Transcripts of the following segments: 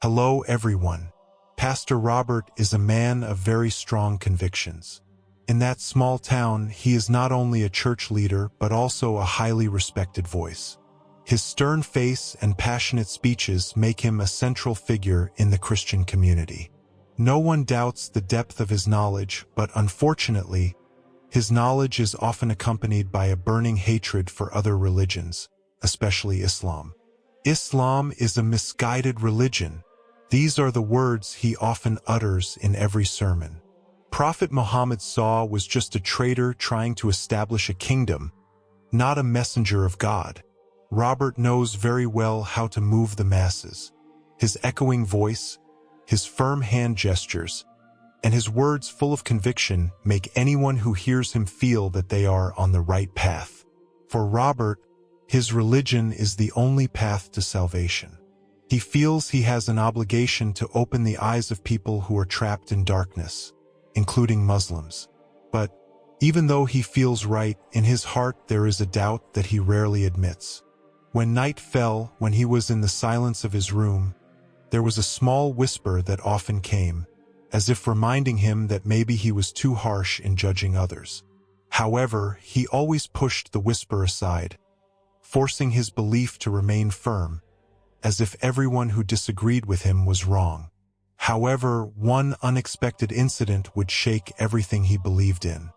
Hello everyone. Pastor Robert is a man of very strong convictions. In that small town, he is not only a church leader but also a highly respected voice. His stern face and passionate speeches make him a central figure in the Christian community. No one doubts the depth of his knowledge, but unfortunately, his knowledge is often accompanied by a burning hatred for other religions, especially Islam. Islam is a misguided religion. These are the words he often utters in every sermon. Prophet Muhammad was just a traitor trying to establish a kingdom, not a messenger of God. Robert knows very well how to move the masses. His echoing voice, his firm hand gestures, and his words full of conviction make anyone who hears him feel that they are on the right path. For Robert, his religion is the only path to salvation. He feels he has an obligation to open the eyes of people who are trapped in darkness, including Muslims. But even though he feels right, in his heart there is a doubt that he rarely admits. When night fell, when he was in the silence of his room, there was a small whisper that often came, as if reminding him that maybe he was too harsh in judging others. However, he always pushed the whisper aside, forcing his belief to remain firm, as if everyone who disagreed with him was wrong. However, one unexpected incident would shake everything he believed in.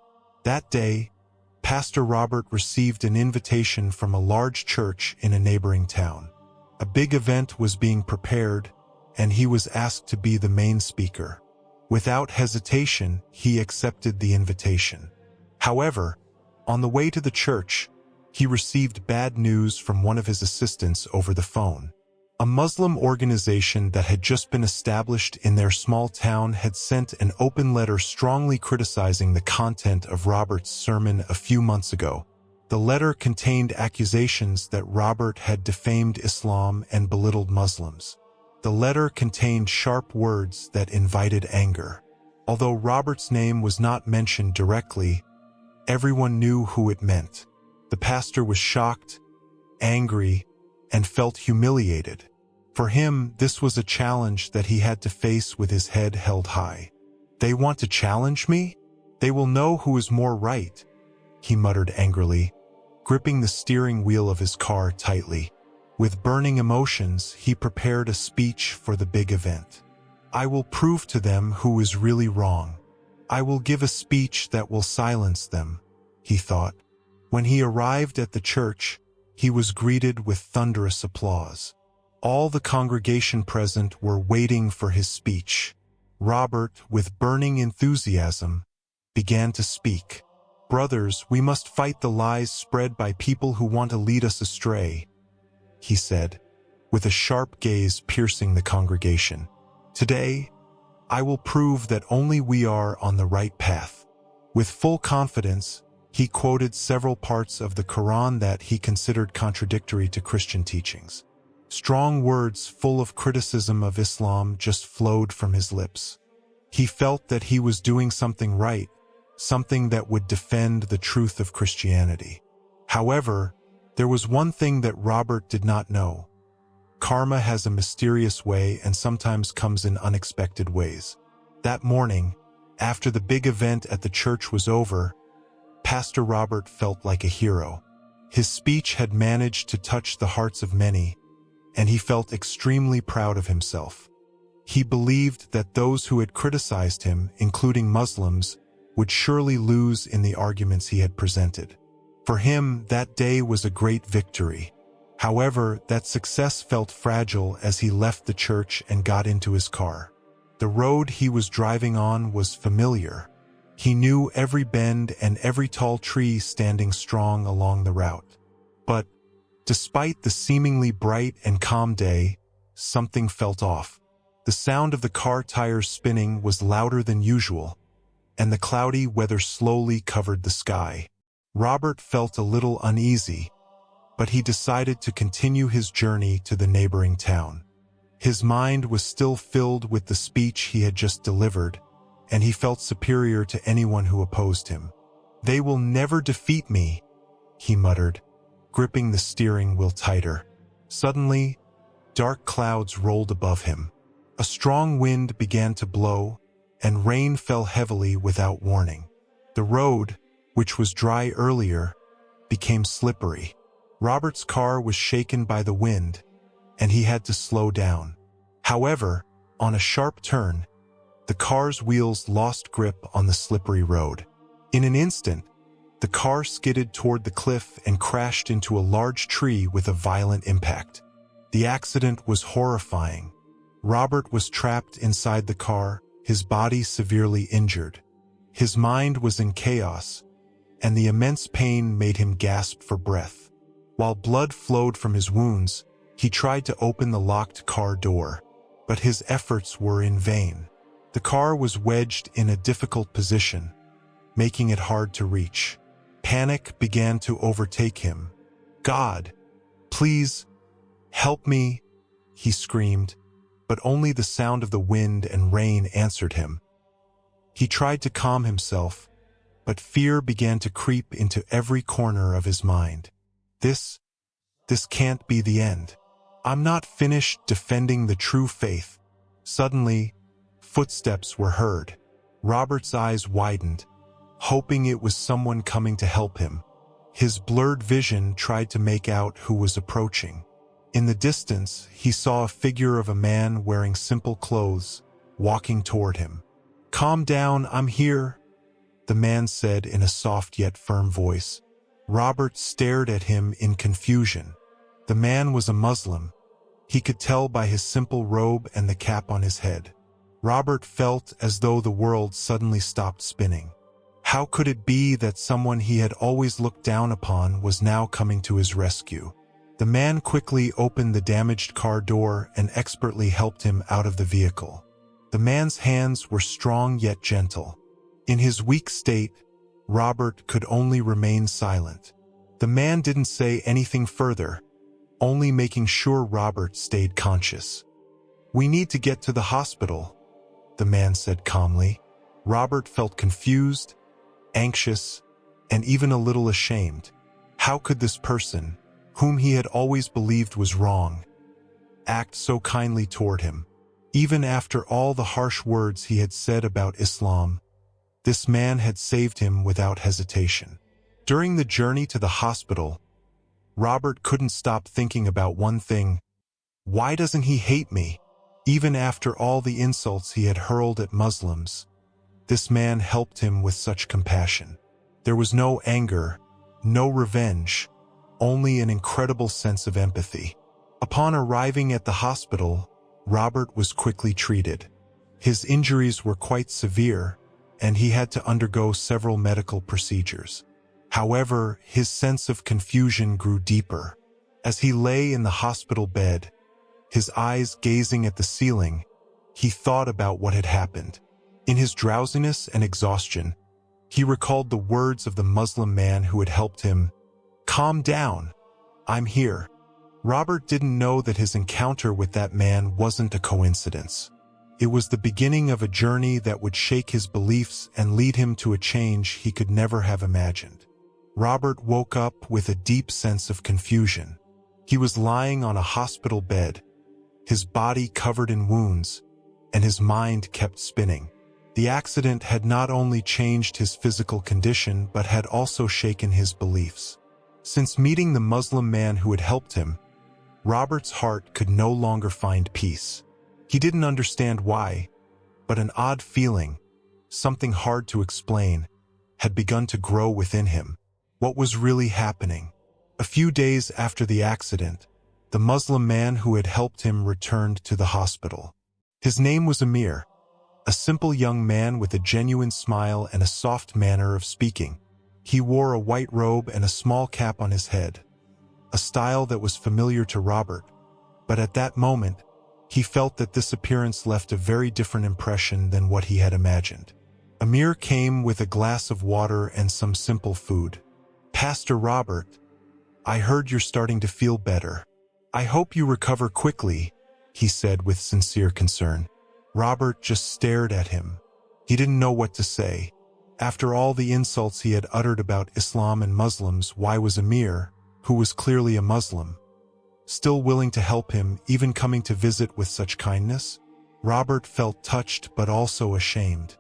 That day, Pastor Robert received an invitation from a large church in a neighboring town. A big event was being prepared, and he was asked to be the main speaker. Without hesitation, he accepted the invitation. However, on the way to the church, he received bad news from one of his assistants over the phone. A Muslim organization that had just been established in their small town had sent an open letter strongly criticizing the content of Robert's sermon a few months ago. The letter contained accusations that Robert had defamed Islam and belittled Muslims. The letter contained sharp words that invited anger. Although Robert's name was not mentioned directly, everyone knew who it meant. The pastor was shocked, angry, and felt humiliated. For him, this was a challenge that he had to face with his head held high. "They want to challenge me? They will know who is more right," he muttered angrily, gripping the steering wheel of his car tightly. With burning emotions, he prepared a speech for the big event. "I will prove to them who is really wrong. I will give a speech that will silence them," he thought. When he arrived at the church, he was greeted with thunderous applause. All the congregation present were waiting for his speech. Robert, with burning enthusiasm, began to speak. "Brothers, we must fight the lies spread by people who want to lead us astray," he said, with a sharp gaze piercing the congregation. "Today, I will prove that only we are on the right path." With full confidence, he quoted several parts of the Quran that he considered contradictory to Christian teachings. Strong words full of criticism of Islam just flowed from his lips. He felt that he was doing something right, something that would defend the truth of Christianity. However, there was one thing that Robert did not know. Karma has a mysterious way and sometimes comes in unexpected ways. That morning, after the big event at the church was over, Pastor Robert felt like a hero. His speech had managed to touch the hearts of many, and he felt extremely proud of himself. He believed that those who had criticized him, including Muslims, would surely lose in the arguments he had presented. For him, that day was a great victory. However, that success felt fragile as he left the church and got into his car. The road he was driving on was familiar. He knew every bend and every tall tree standing strong along the route. But despite the seemingly bright and calm day, something felt off. The sound of the car tires spinning was louder than usual, and the cloudy weather slowly covered the sky. Robert felt a little uneasy, but he decided to continue his journey to the neighboring town. His mind was still filled with the speech he had just delivered, and he felt superior to anyone who opposed him. "They will never defeat me," he muttered, gripping the steering wheel tighter. Suddenly, dark clouds rolled above him. A strong wind began to blow, and rain fell heavily without warning. The road, which was dry earlier, became slippery. Robert's car was shaken by the wind, and he had to slow down. However, on a sharp turn, the car's wheels lost grip on the slippery road. In an instant, the car skidded toward the cliff and crashed into a large tree with a violent impact. The accident was horrifying. Robert was trapped inside the car, his body severely injured. His mind was in chaos, and the immense pain made him gasp for breath. While blood flowed from his wounds, he tried to open the locked car door, but his efforts were in vain. The car was wedged in a difficult position, making it hard to reach. Panic began to overtake him. "God, please, help me," he screamed, but only the sound of the wind and rain answered him. He tried to calm himself, but fear began to creep into every corner of his mind. This can't be the end. I'm not finished defending the true faith." Suddenly, footsteps were heard. Robert's eyes widened, hoping it was someone coming to help him. His blurred vision tried to make out who was approaching. In the distance, he saw a figure of a man wearing simple clothes, walking toward him. "Calm down, I'm here," the man said in a soft yet firm voice. Robert stared at him in confusion. The man was a Muslim. He could tell by his simple robe and the cap on his head. Robert felt as though the world suddenly stopped spinning. How could it be that someone he had always looked down upon was now coming to his rescue? The man quickly opened the damaged car door and expertly helped him out of the vehicle. The man's hands were strong yet gentle. In his weak state, Robert could only remain silent. The man didn't say anything further, only making sure Robert stayed conscious. "We need to get to the hospital," the man said calmly. Robert felt confused, anxious, and even a little ashamed. How could this person, whom he had always believed was wrong, act so kindly toward him? Even after all the harsh words he had said about Islam, this man had saved him without hesitation. During the journey to the hospital, Robert couldn't stop thinking about one thing. Why doesn't he hate me? Even after all the insults he had hurled at Muslims, this man helped him with such compassion. There was no anger, no revenge, only an incredible sense of empathy. Upon arriving at the hospital, Robert was quickly treated. His injuries were quite severe, and he had to undergo several medical procedures. However, his sense of confusion grew deeper. As he lay in the hospital bed, his eyes gazing at the ceiling, he thought about what had happened. In his drowsiness and exhaustion, he recalled the words of the Muslim man who had helped him. "Calm down. I'm here." Robert didn't know that his encounter with that man wasn't a coincidence. It was the beginning of a journey that would shake his beliefs and lead him to a change he could never have imagined. Robert woke up with a deep sense of confusion. He was lying on a hospital bed, his body covered in wounds, and his mind kept spinning. The accident had not only changed his physical condition but had also shaken his beliefs. Since meeting the Muslim man who had helped him, Robert's heart could no longer find peace. He didn't understand why, but an odd feeling, something hard to explain, had begun to grow within him. What was really happening? A few days after the accident, the Muslim man who had helped him returned to the hospital. His name was Amir, a simple young man with a genuine smile and a soft manner of speaking. He wore a white robe and a small cap on his head, a style that was familiar to Robert, but at that moment, he felt that this appearance left a very different impression than what he had imagined. Amir came with a glass of water and some simple food. "Pastor Robert, I heard you're starting to feel better. I hope you recover quickly," he said with sincere concern. Robert just stared at him. He didn't know what to say. After all the insults he had uttered about Islam and Muslims, why was Amir, who was clearly a Muslim, still willing to help him, even coming to visit with such kindness? Robert felt touched but also ashamed.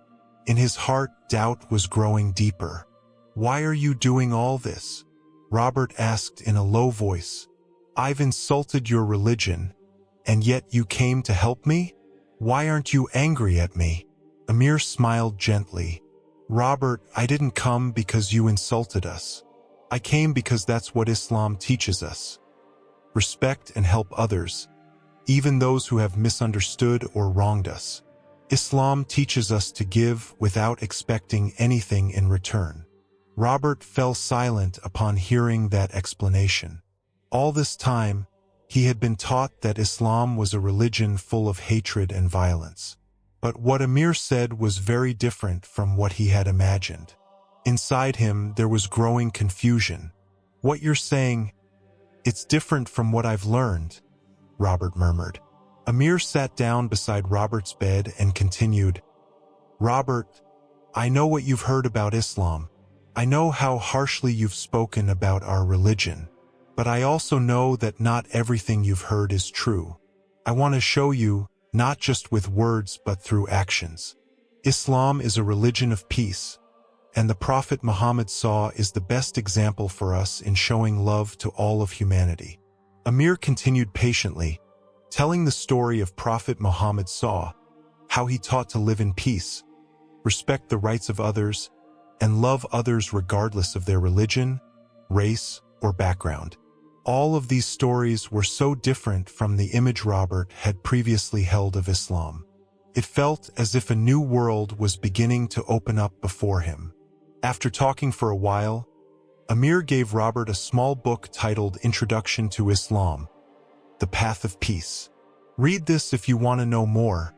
In his heart, doubt was growing deeper. "Why are you doing all this?" Robert asked in a low voice. "I've insulted your religion, and yet you came to help me? Why aren't you angry at me?" Amir smiled gently. "Robert, I didn't come because you insulted us. I came because that's what Islam teaches us. Respect and help others, even those who have misunderstood or wronged us. Islam teaches us to give without expecting anything in return." Robert fell silent upon hearing that explanation. All this time, he had been taught that Islam was a religion full of hatred and violence. But what Amir said was very different from what he had imagined. Inside him, there was growing confusion. "What you're saying, it's different from what I've learned," Robert murmured. Amir sat down beside Robert's bed and continued, "Robert, I know what you've heard about Islam. I know how harshly you've spoken about our religion. But I also know that not everything you've heard is true. I want to show you, not just with words but through actions. Islam is a religion of peace, and the Prophet Muhammad is the best example for us in showing love to all of humanity." Amir continued patiently, telling the story of Prophet Muhammad how he taught to live in peace, respect the rights of others, and love others regardless of their religion, race, or background. All of these stories were so different from the image Robert had previously held of Islam. It felt as if a new world was beginning to open up before him. After talking for a while, Amir gave Robert a small book titled Introduction to Islam, The Path of Peace. "Read this if you want to know more,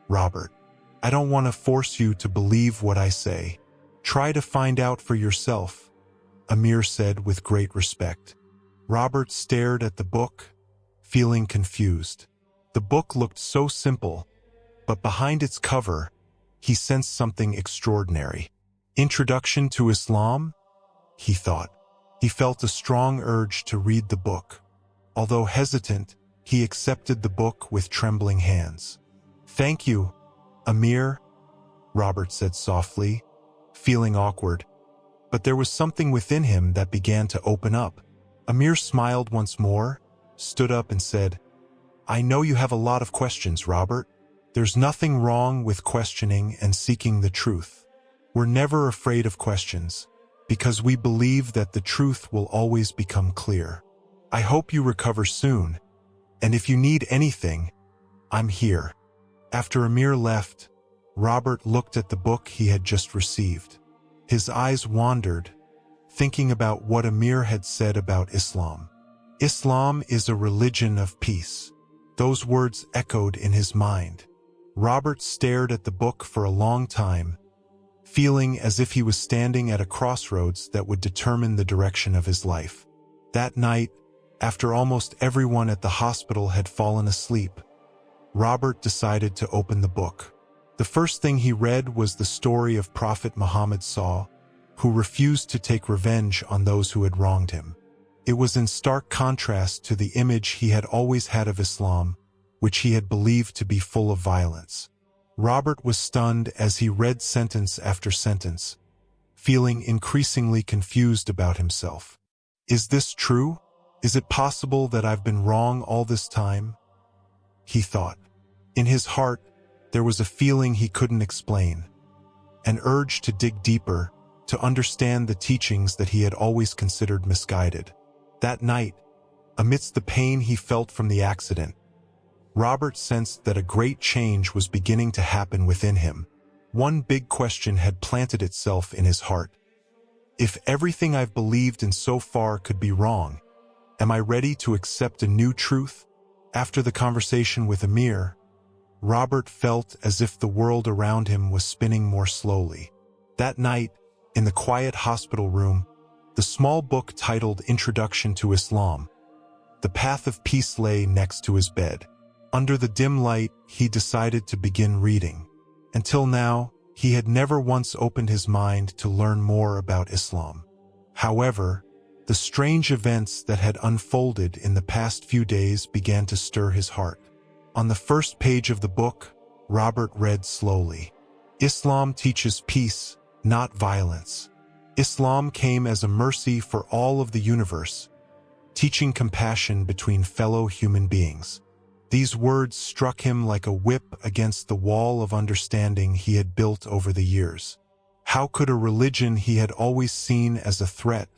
Robert. I don't want to force you to believe what I say. Try to find out for yourself," Amir said with great respect. Robert stared at the book, feeling confused. The book looked so simple, but behind its cover, he sensed something extraordinary. "Introduction to Islam?" he thought. He felt a strong urge to read the book. Although hesitant, he accepted the book with trembling hands. "Thank you, Amir," Robert said softly, feeling awkward. But there was something within him that began to open up. Amir smiled once more, stood up and said, "I know you have a lot of questions, Robert. There's nothing wrong with questioning and seeking the truth. We're never afraid of questions, because we believe that the truth will always become clear. I hope you recover soon, and if you need anything, I'm here." After Amir left, Robert looked at the book he had just received. His eyes wandered, thinking about what Amir had said about Islam. Islam is a religion of peace. Those words echoed in his mind. Robert stared at the book for a long time, feeling as if he was standing at a crossroads that would determine the direction of his life. That night, after almost everyone at the hospital had fallen asleep, Robert decided to open the book. The first thing he read was the story of Prophet Muhammad who refused to take revenge on those who had wronged him. It was in stark contrast to the image he had always had of Islam, which he had believed to be full of violence. Robert was stunned as he read sentence after sentence, feeling increasingly confused about himself. "Is this true? Is it possible that I've been wrong all this time?" he thought. In his heart, there was a feeling he couldn't explain, an urge to dig deeper, to understand the teachings that he had always considered misguided. That night, amidst the pain he felt from the accident, Robert sensed that a great change was beginning to happen within him. One big question had planted itself in his heart. If everything I've believed in so far could be wrong, am I ready to accept a new truth? After the conversation with Amir, Robert felt as if the world around him was spinning more slowly. That night, in the quiet hospital room, the small book titled Introduction to Islam, The Path of Peace lay next to his bed. Under the dim light, he decided to begin reading. Until now, he had never once opened his mind to learn more about Islam. However, the strange events that had unfolded in the past few days began to stir his heart. On the first page of the book, Robert read slowly. Islam teaches peace, not violence. Islam came as a mercy for all of the universe, teaching compassion between fellow human beings. These words struck him like a whip against the wall of understanding he had built over the years. How could a religion he had always seen as a threat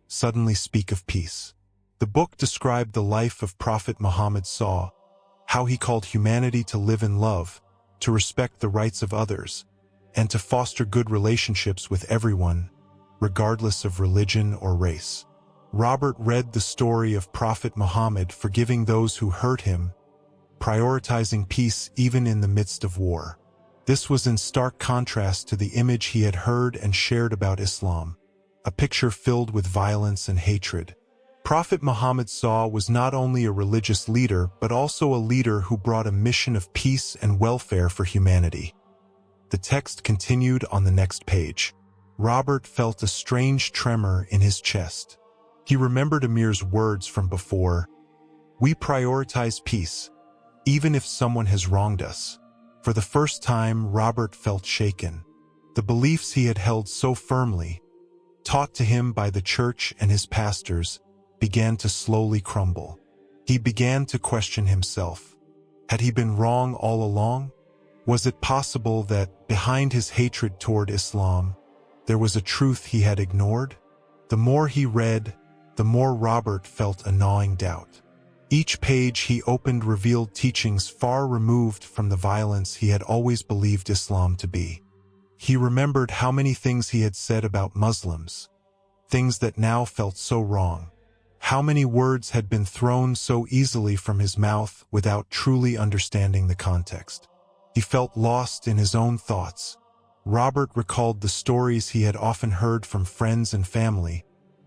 suddenly speak of peace? The book described the life of Prophet Muhammad SAW, how he called humanity to live in love, to respect the rights of others, and to foster good relationships with everyone, regardless of religion or race. Robert read the story of Prophet Muhammad forgiving those who hurt him, prioritizing peace even in the midst of war. This was in stark contrast to the image he had heard and shared about Islam, a picture filled with violence and hatred. Prophet Muhammad SAW was not only a religious leader, but also a leader who brought a mission of peace and welfare for humanity. The text continued on the next page. Robert felt a strange tremor in his chest. He remembered Amir's words from before. We prioritize peace, even if someone has wronged us. For the first time, Robert felt shaken. The beliefs he had held so firmly, taught to him by the church and his pastors, began to slowly crumble. He began to question himself. Had he been wrong all along? Was it possible that, behind his hatred toward Islam, there was a truth he had ignored? The more he read, the more Robert felt a gnawing doubt. Each page he opened revealed teachings far removed from the violence he had always believed Islam to be. He remembered how many things he had said about Muslims, things that now felt so wrong. How many words had been thrown so easily from his mouth without truly understanding the context. He felt lost in his own thoughts. Robert recalled the stories he had often heard from friends and family,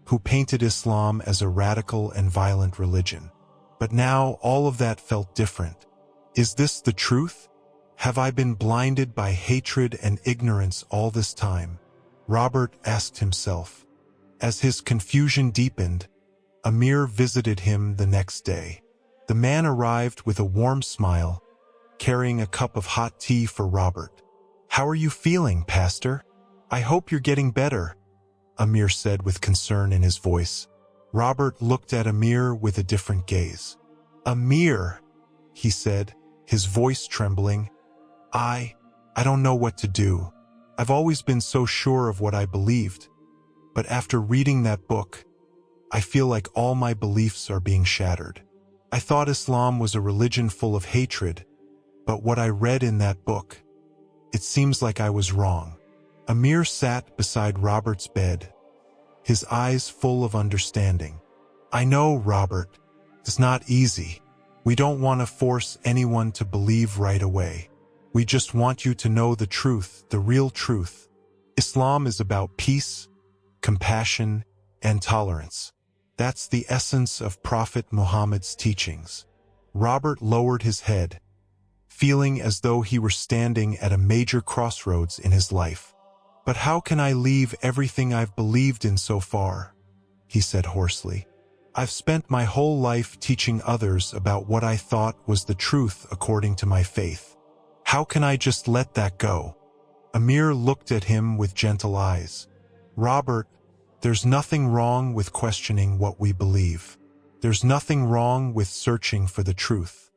who painted Islam as a radical and violent religion. But now all of that felt different. Is this the truth? Have I been blinded by hatred and ignorance all this time? Robert asked himself. As his confusion deepened, Amir visited him the next day. The man arrived with a warm smile, carrying a cup of hot tea for Robert. How are you feeling, Pastor? I hope you're getting better, Amir said with concern in his voice. Robert looked at Amir with a different gaze. Amir, he said, his voice trembling. I don't know what to do. I've always been so sure of what I believed. But after reading that book, I feel like all my beliefs are being shattered. I thought Islam was a religion full of hatred, but what I read in that book, it seems like I was wrong. Amir sat beside Robert's bed, his eyes full of understanding. I know, Robert, it's not easy. We don't want to force anyone to believe right away. We just want you to know the truth, the real truth. Islam is about peace, compassion, and tolerance. That's the essence of Prophet Muhammad's teachings. Robert lowered his head, feeling as though he were standing at a major crossroads in his life. But how can I leave everything I've believed in so far? He said hoarsely. I've spent my whole life teaching others about what I thought was the truth according to my faith. How can I just let that go? Amir looked at him with gentle eyes. Robert, there's nothing wrong with questioning what we believe. There's nothing wrong with searching for the truth.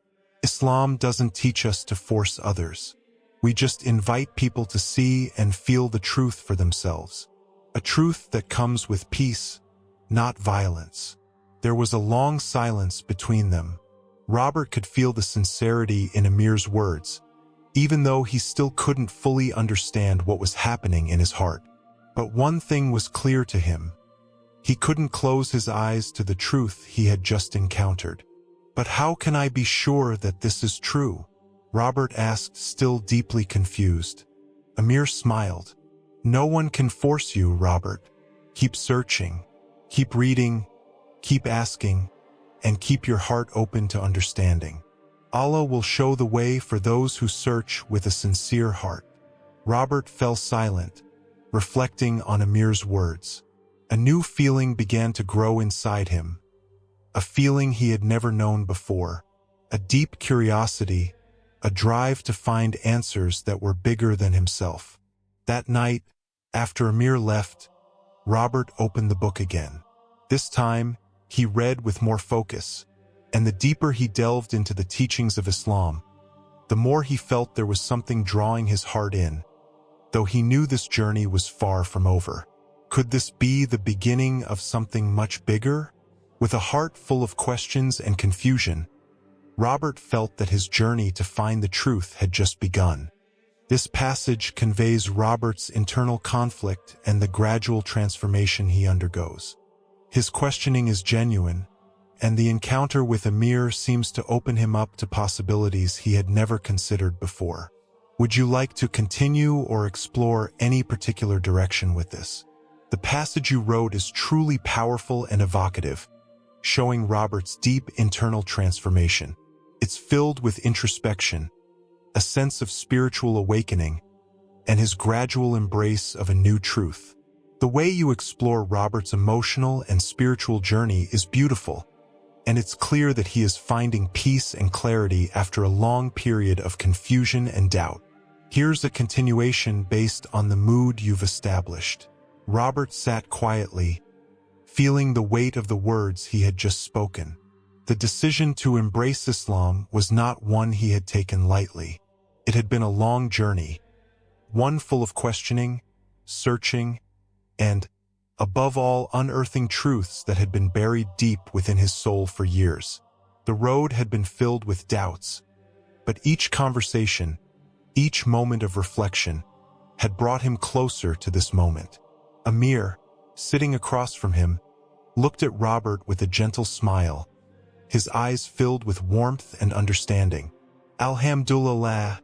Islam doesn't teach us to force others. We just invite people to see and feel the truth for themselves. A truth that comes with peace, not violence. There was a long silence between them. Robert could feel the sincerity in Amir's words, even though he still couldn't fully understand what was happening in his heart. But one thing was clear to him. He couldn't close his eyes to the truth he had just encountered. But how can I be sure that this is true? Robert asked, still deeply confused. Amir smiled. No one can force you, Robert. Keep searching, keep reading, keep asking, and keep your heart open to understanding. Allah will show the way for those who search with a sincere heart. Robert fell silent, reflecting on Amir's words. A new feeling began to grow inside him, a feeling he had never known before, a deep curiosity a drive to find answers that were bigger than himself. That night, after Amir left, Robert opened the book again. This time, he read with more focus, and the deeper he delved into the teachings of Islam, the more he felt there was something drawing his heart in, though he knew this journey was far from over. Could this be the beginning of something much bigger? With a heart full of questions and confusion, Robert felt that his journey to find the truth had just begun. This passage conveys Robert's internal conflict and the gradual transformation he undergoes. His questioning is genuine, and the encounter with Amir seems to open him up to possibilities he had never considered before. Would you like to continue or explore any particular direction with this? The passage you wrote is truly powerful and evocative, showing Robert's deep internal transformation. It's filled with introspection, a sense of spiritual awakening, and his gradual embrace of a new truth. The way you explore Robert's emotional and spiritual journey is beautiful, and it's clear that he is finding peace and clarity after a long period of confusion and doubt. Here's a continuation based on the mood you've established. Robert sat quietly, feeling the weight of the words he had just spoken. The decision to embrace Islam was not one he had taken lightly. It had been a long journey, one full of questioning, searching, and, above all, unearthing truths that had been buried deep within his soul for years. The road had been filled with doubts, but each conversation, each moment of reflection, had brought him closer to this moment. Amir, sitting across from him, looked at Robert with a gentle smile, his eyes filled with warmth and understanding. "Alhamdulillah,"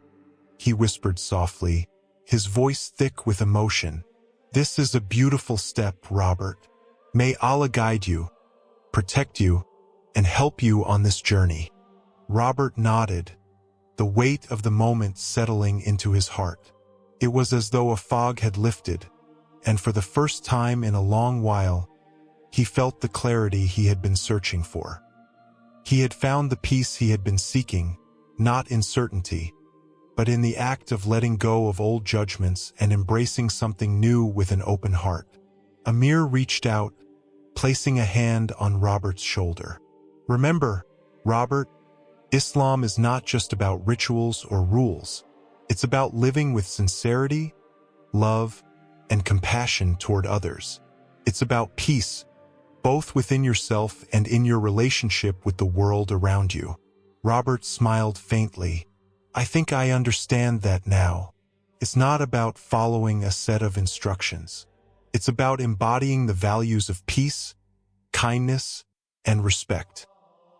he whispered softly, his voice thick with emotion. "This is a beautiful step, Robert. May Allah guide you, protect you, and help you on this journey." Robert nodded, the weight of the moment settling into his heart. It was as though a fog had lifted, and for the first time in a long while, he felt the clarity he had been searching for. He had found the peace he had been seeking, not in certainty, but in the act of letting go of old judgments and embracing something new with an open heart. Amir reached out, placing a hand on Robert's shoulder. "Remember, Robert, Islam is not just about rituals or rules. It's about living with sincerity, love, and compassion toward others. It's about peace, both within yourself and in your relationship with the world around you." Robert smiled faintly. "I think I understand that now. It's not about following a set of instructions. It's about embodying the values of peace, kindness, and respect."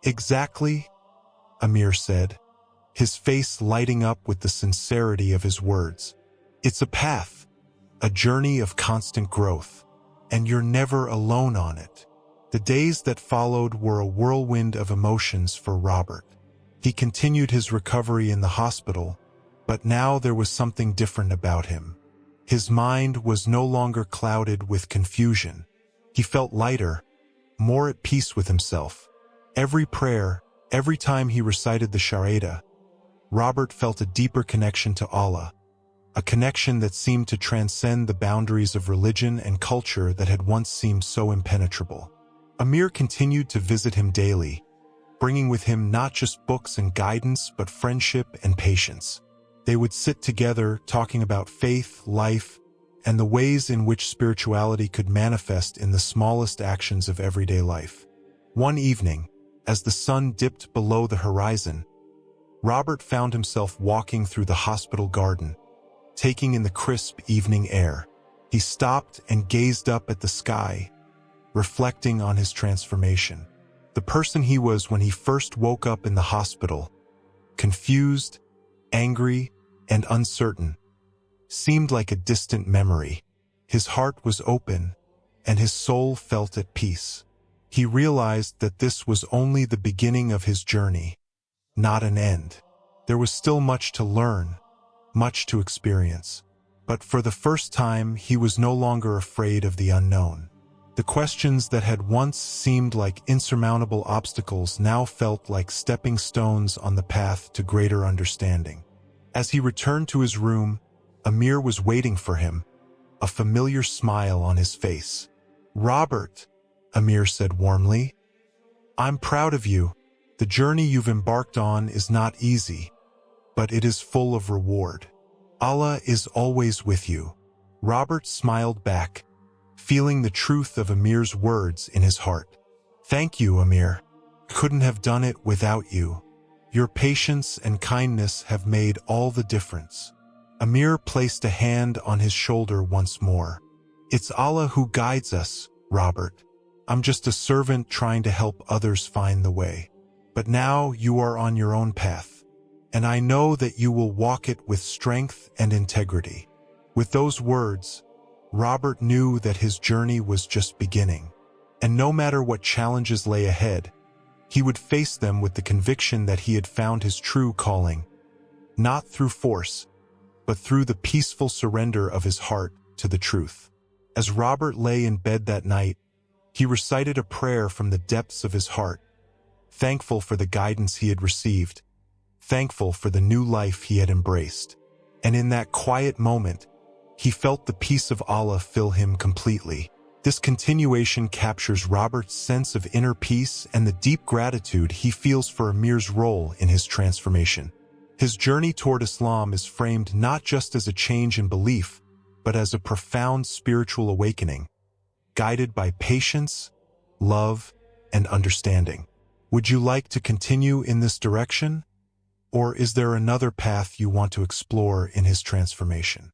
"Exactly," Amir said, his face lighting up with the sincerity of his words. "It's a path, a journey of constant growth, and you're never alone on it." The days that followed were a whirlwind of emotions for Robert. He continued his recovery in the hospital, but now there was something different about him. His mind was no longer clouded with confusion. He felt lighter, more at peace with himself. Every prayer, every time he recited the Shahada, Robert felt a deeper connection to Allah, a connection that seemed to transcend the boundaries of religion and culture that had once seemed so impenetrable. Amir continued to visit him daily, bringing with him not just books and guidance, but friendship and patience. They would sit together talking about faith, life, and the ways in which spirituality could manifest in the smallest actions of everyday life. One evening, as the sun dipped below the horizon, Robert found himself walking through the hospital garden, taking in the crisp evening air. He stopped and gazed up at the sky, reflecting on his transformation. The person he was when he first woke up in the hospital, confused, angry, and uncertain, seemed like a distant memory. His heart was open, and his soul felt at peace. He realized that this was only the beginning of his journey, not an end. There was still much to learn, much to experience. But for the first time, he was no longer afraid of the unknown. The questions that had once seemed like insurmountable obstacles now felt like stepping stones on the path to greater understanding. As he returned to his room, Amir was waiting for him, a familiar smile on his face. "Robert," Amir said warmly, "I'm proud of you. The journey you've embarked on is not easy, but it is full of reward. Allah is always with you." Robert smiled back, feeling the truth of Amir's words in his heart. "Thank you, Amir. Couldn't have done it without you. Your patience and kindness have made all the difference." Amir placed a hand on his shoulder once more. "It's Allah who guides us, Robert. I'm just a servant trying to help others find the way. But now you are on your own path, and I know that you will walk it with strength and integrity." With those words, Robert knew that his journey was just beginning, and no matter what challenges lay ahead, he would face them with the conviction that he had found his true calling, not through force, but through the peaceful surrender of his heart to the truth. As Robert lay in bed that night, he recited a prayer from the depths of his heart, thankful for the guidance he had received, thankful for the new life he had embraced. And in that quiet moment, he felt the peace of Allah fill him completely. This continuation captures Robert's sense of inner peace and the deep gratitude he feels for Amir's role in his transformation. His journey toward Islam is framed not just as a change in belief, but as a profound spiritual awakening, guided by patience, love, and understanding. Would you like to continue in this direction? Or is there another path you want to explore in his transformation?